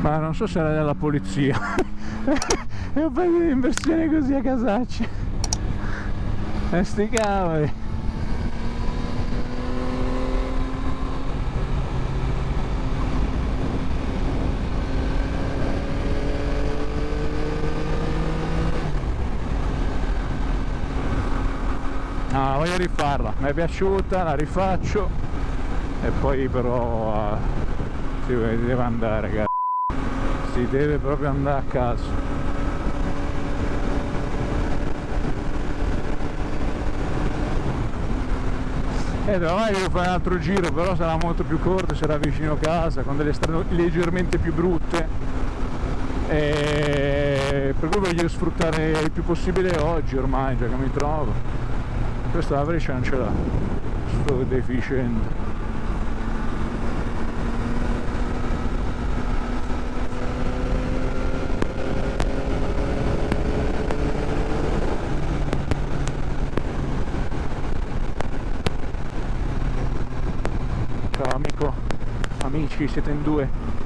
Ma non so se era della polizia. E ho preso l'inversione così a casaccio. E sti cavoli. No, voglio rifarla, mi è piaciuta, la rifaccio e poi però si deve andare, ragazzi. Si deve proprio andare a casa. Domani devo fare un altro giro, però sarà molto più corto, sarà vicino a casa, con delle strade leggermente più brutte, e per cui voglio sfruttare il più possibile oggi, ormai già che mi trovo. Questa la breccia non ce l'ha, sto deficiente. Ciao amico, amici, siete in due.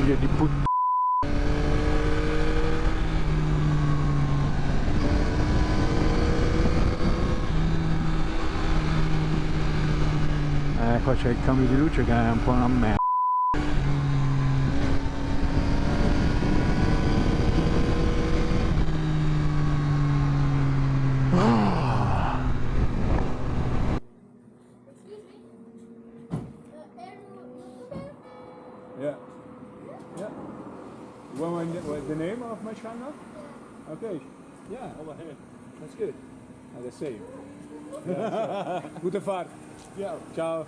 Di puttana. Qua c'è il cambio di luce che è un po' una merda. Yeah. Yeah. You want the name of my channel? Okay. Yeah, over here. That's good. The same. Gute Fahrt. Yeah. Ciao.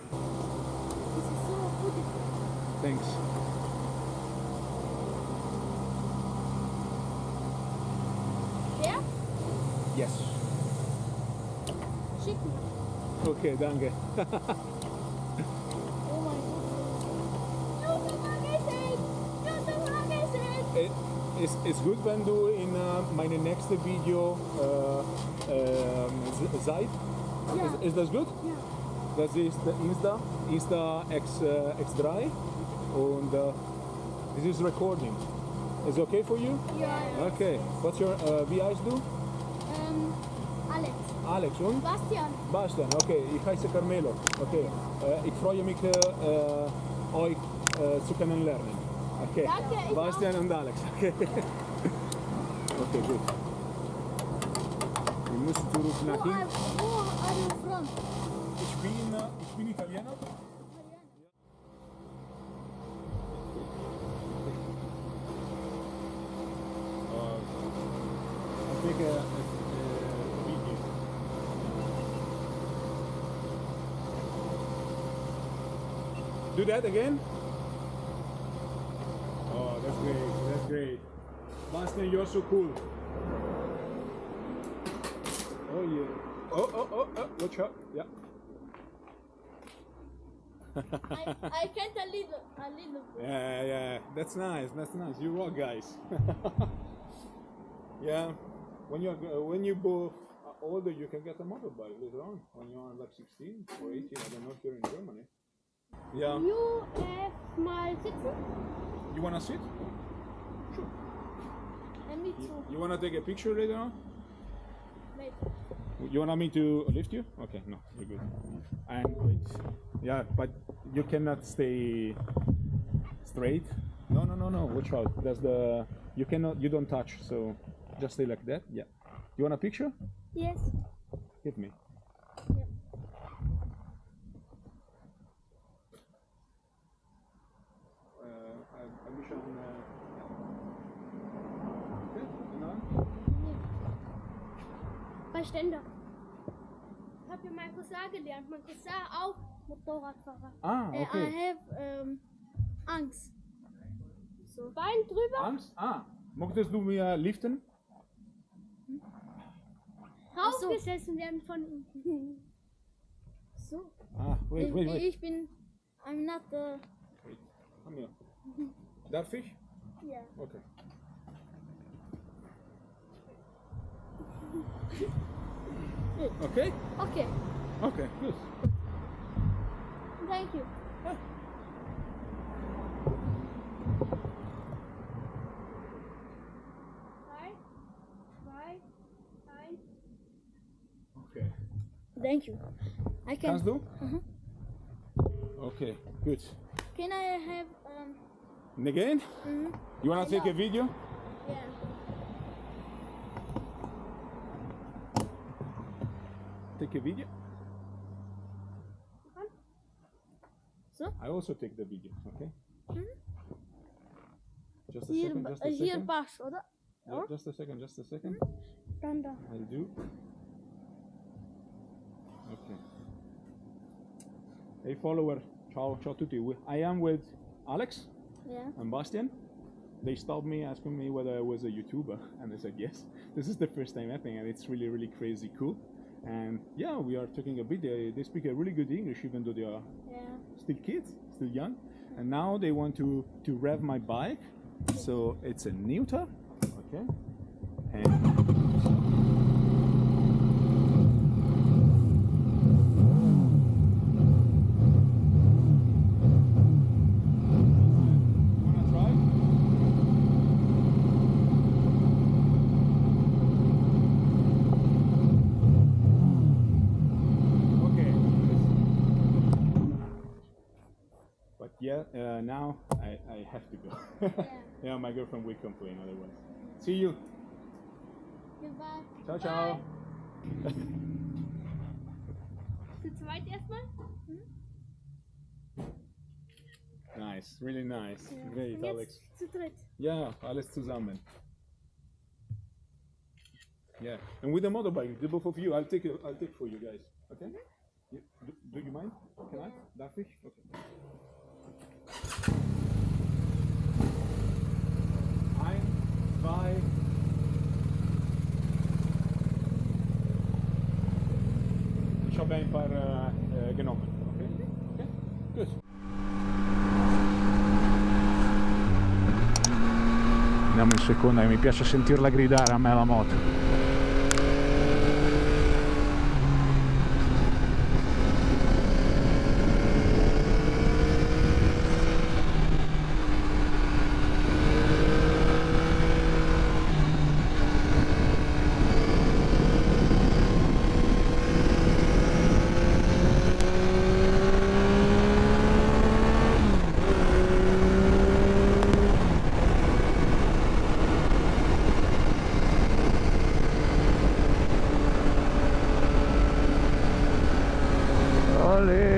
This is so beautiful. Thanks. Yeah? Yes. Schick mir. Okay, danke. Oh mein Gott. YouTube Magazine! It's good wenn du in meine nächste Video seid. Ja. Ist das gut? Ja. Das ist Insta X3 und this is recording. Is it okay for you? Ja. Okay. What's your wie heißt du? Alex. Alex und? Bastian. Bastian, okay. Ich heiße Carmelo. Okay. Ich freue mich euch zu kennenlernen. Okay. Danke, ich Bastian und Alex. Okay. Okay, gut. Wir müssen zurück nach Wo hinten. are you from? Ich bin Italiener. I think video. Do that again. Oh, that's great. That's great. Bastian, you're so cool. Oh yeah. Oh, watch out. Yeah. I can't a little bit. Yeah. That's nice. You rock, guys. Yeah. When you both older you can get a motorbike later on, when you're like 16 or 18, I don't know if you're in Germany. Yeah. You have my sitzen? You wanna sit? Sure. And me too. You wanna take a picture later on? Wait. You want me to lift you? Okay, no, you're good. And wait. Yeah, but you cannot stay straight. No, watch out. That's the, you don't touch, so just stay like that. Yeah. You want a picture? Yes. Hit me. Yep. Ein bisschen, okay, genau. Bei Ständer. Ich habe ja meinen Cousin gelernt. Mein Cousin auch Motorradfahrer. Ah, okay. I have Angst. So. Bein drüber. Angst? Ah, möchtest du mir liften? Rausgesessen werden von ihm. So. Ah, wait. Ich bin. I'm not the. Wait, komm hier. Darf ich? Yeah. Okay. Okay? Okay. Okay, good. Thank you. Okay. Thank you. I can. Kannst du? Okay, good. Can I have And again? You wanna take a video? yeah. Take a video? So? I also take the video, okay? Just a Hier, second, just a hier second. Bass, oder? Yeah, just a second. Dann da. I'll do. Okay. Hey follower, ciao tutti. I am with Alex Yeah. and Bastian. They stopped me asking me whether I was a YouTuber, and I said yes. This is the first time I think, and it's really, really crazy cool. And yeah, we are talking a bit. They speak a really good English, even though they are still kids, still young. And now they want to rev my bike. So it's a neuter, okay? And now I have to go. Yeah, my girlfriend will complain otherwise. See you. Goodbye. Ciao, ciao. Zu zweit erstmal? Nice, really nice. Ja. Great, Und jetzt Alex. zu dritt. Ja, alles zusammen. Yeah, and with the motorbike, the both of you, I'll take for you guys. Okay? Do you mind? Can I? Darf ich? Okay. 1, 2. Ich habe ein paar genommen. Okay? Okay? Gut. Andiamo in seconda, che mi piace sentirla gridare a me la moto. Olè!